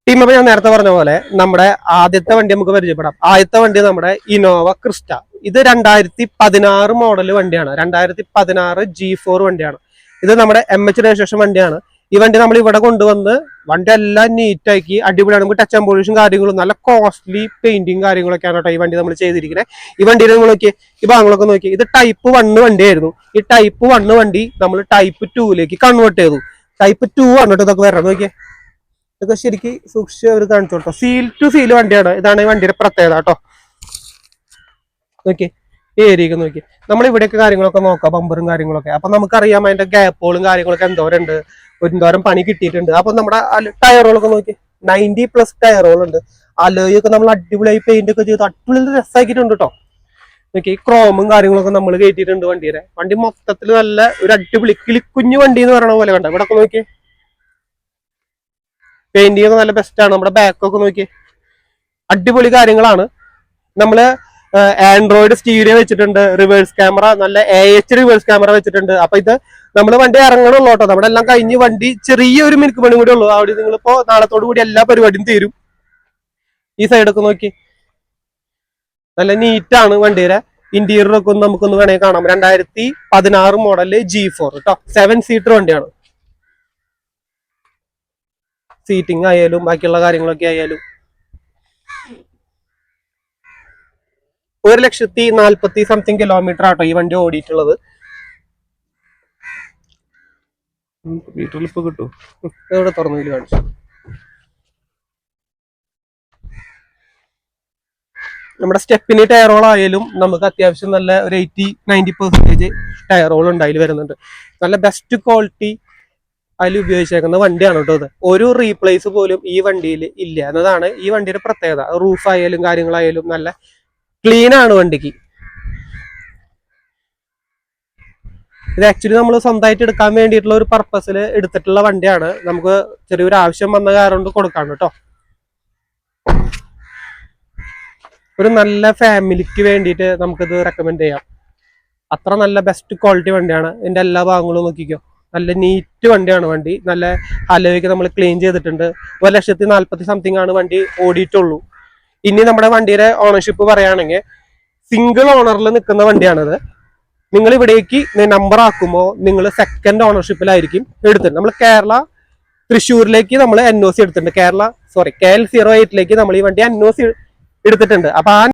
Team അപ്പൊ ഞാൻ നേരത്തെ പറഞ്ഞ പോലെ നമ്മുടെ ആദ്യത്തെ വണ്ടി നമുക്ക് പരിചയപ്പെടാം. ആദ്യത്തെ വണ്ടി നമ്മുടെ ഇന്നോവ ക്രിസ്റ്റ. ഇത് 2016 മോഡൽ വണ്ടിയാണ്. 2016 G4 വണ്ടിയാണ്. ഇത് നമ്മുടെ MH രജിസ്ട്രേഷൻ വണ്ടിയാണ്. ഈ വണ്ടി നമ്മൾ ഇവിടെ കൊണ്ടുവന്ന് വണ്ടി എല്ലാം നീറ്റാക്കി അടിപൊളിയാണ്. നമുക്ക് ടച്ച് ആൻഡ് പോളിഷും കാര്യങ്ങളും നല്ല കോസ്റ്റ്ലി പെയിന്റിങ് കാര്യങ്ങളൊക്കെയാണ് കേട്ടോ ഈ വണ്ടി നമ്മൾ ചെയ്തിരിക്കുന്നത്. ഈ വണ്ടിയിൽ നിങ്ങൾ നോക്കി, ഈ ഭാഗങ്ങളൊക്കെ നോക്കി, ഇത് ടൈപ്പ് 1 വണ്ടിയായിരുന്നു. ഈ ടൈപ്പ് 1 വണ്ടി നമ്മൾ ടൈപ്പ് 2ലേക്ക് കൺവേർട്ട് ചെയ്തു. ടൈപ്പ് 2 ആണ് കേട്ടോ ഇതൊക്കെ വരണം. നോക്കിയേ, ഇതൊക്കെ ശരിക്കും സൂക്ഷിച്ച് അവർ കാണിച്ചു കേട്ടോ. സീൽ ടു സീൽ വണ്ടിയാണ്. ഇതാണ് ഈ വണ്ടിയുടെ പ്രത്യേകത കേട്ടോ. നോക്കിയേ, ഈ ഏരിയക്ക് നോക്കി നമ്മൾ ഇവിടെയൊക്കെ കാര്യങ്ങളൊക്കെ നോക്കാം, ബമ്പറും കാര്യങ്ങളൊക്കെ. അപ്പൊ നമുക്കറിയാം അതിന്റെ ഗ്യാപ്പുകളും കാര്യങ്ങളൊക്കെ എന്തോരുണ്ട്, എന്തോരം പണി കിട്ടിയിട്ടുണ്ട്. അപ്പൊ നമ്മുടെ ടയറുകളൊക്കെ നോക്കി 90+ ടയറുകളുണ്ട്. അലോയൊക്കെ നമ്മൾ അടിപൊളിയായി പെയിന്റ് ഒക്കെ ചെയ്ത് അടിപൊളി രസമാക്കിയിട്ടുണ്ട് കേട്ടോ. നോക്കി, ക്രോമും കാര്യങ്ങളൊക്കെ നമ്മൾ കയറ്റിയിട്ടുണ്ട് വണ്ടിയുടെ. വണ്ടി മൊത്തത്തിൽ നല്ല ഒരു അടിപൊളി കിളിക്കുഞ്ഞു വണ്ടി എന്ന് പറയണ പോലെ കണ്ട. ഇവിടെ ഒക്കെ നോക്കി പെയിന്റിംഗ് ഒക്കെ നല്ല ബെസ്റ്റാണ്. നമ്മുടെ ബാക്കൊക്കെ നോക്കി അടിപൊളി കാര്യങ്ങളാണ്. നമ്മള് ആൻഡ്രോയിഡ് സ്റ്റീരിയോ വെച്ചിട്ടുണ്ട്, റിവേഴ്സ് ക്യാമറ, നല്ല AH റിവേഴ്സ് ക്യാമറ വെച്ചിട്ടുണ്ട്. അപ്പൊ ഇത് നമ്മൾ വണ്ടി ഇറങ്ങണുള്ളൂ കേട്ടോ. നമ്മുടെ എല്ലാം കഴിഞ്ഞ് വണ്ടി ചെറിയൊരു മിനിറ്റ് പണി കൂടി ഉള്ളൂ. അവിടെ നിങ്ങളിപ്പോ നാളത്തോടു കൂടി എല്ലാ പരിപാടിയും തീരും. ഈ സൈഡൊക്കെ നോക്കി നല്ല നീറ്റാണ് വണ്ടിയുടെ. ഇന്റീരിയറൊക്കെ ഒന്ന് നമുക്കൊന്ന് വേണമെങ്കിൽ കാണാം. 2016 മോഡല് G4 കേട്ടോ. 7 സീറ്റർ വണ്ടിയാണ്. സീറ്റിംഗ് ആയാലും ബാക്കിയുള്ള കാര്യങ്ങളൊക്കെ ആയാലും 1,40,000 കിലോമീറ്റർ ആട്ടോ ഈ വണ്ടി ഓടിയിട്ടുള്ളത്. ഇപ്പൊ കിട്ടും, എവിടെ തുറന്നു കാണിച്ചു. നമ്മുടെ സ്റ്റെപ്പിന് ടയറുകളായാലും നമുക്ക് അത്യാവശ്യം നല്ല ഒരു 80-90% ടയറുകൾ ഉണ്ടായി വരുന്നുണ്ട്. നല്ല ബെസ്റ്റ് ക്വാളിറ്റി അതിൽ ഉപയോഗിച്ചേക്കുന്ന വണ്ടിയാണ് കേട്ടോ ഇത്. ഒരു റീപ്ലേസ് പോലും ഈ വണ്ടിയിൽ ഇല്ല എന്നതാണ് ഈ വണ്ടിയുടെ പ്രത്യേകത. റൂഫ് ആയാലും കാര്യങ്ങളായാലും നല്ല ക്ലീൻ ആണ് വണ്ടിക്ക്. ഇത് ആക്ച്വലി നമ്മൾ സ്വന്തമായിട്ട് എടുക്കാൻ വേണ്ടിയിട്ടുള്ള ഒരു പർപ്പസിൽ എടുത്തിട്ടുള്ള വണ്ടിയാണ്. നമുക്ക് ചെറിയൊരു ആവശ്യം വന്ന കാരണം കൊണ്ട് കൊടുക്കാം കേട്ടോ. ഒരു നല്ല ഫാമിലിക്ക് വേണ്ടിയിട്ട് നമുക്കിത് റെക്കമെൻഡ് ചെയ്യാം. അത്ര നല്ല ബെസ്റ്റ് ക്വാളിറ്റി വണ്ടിയാണ്. ഇതിന്റെ എല്ലാ ഭാഗങ്ങളും നോക്കിക്കോ, നല്ല നീറ്റ് വണ്ടിയാണ് വണ്ടി. നല്ല അലോയ്ക്ക് നമ്മൾ ക്ലീൻ ചെയ്തിട്ടുണ്ട്. 1,40,000 ആണ് വണ്ടി ഓടിയിട്ടുള്ളൂ. ഇനി നമ്മുടെ വണ്ടിയുടെ ഓണർഷിപ്പ് പറയുകയാണെങ്കിൽ സിംഗിൾ ഓണറിൽ നിൽക്കുന്ന വണ്ടിയാണിത്. നിങ്ങൾ ഇവിടേക്ക് നമ്പർ ആക്കുമ്പോൾ നിങ്ങൾ സെക്കൻഡ് ഓണർഷിപ്പിലായിരിക്കും എടുത്തിട്ടുണ്ട്. നമ്മൾ കേരള തൃശ്ശൂരിലേക്ക് നമ്മൾ NOC എടുത്തിട്ടുണ്ട്. KL 08ലേക്ക് നമ്മൾ ഈ വണ്ടി NOC എടുത്തിട്ടുണ്ട്. അപ്പൊ ആ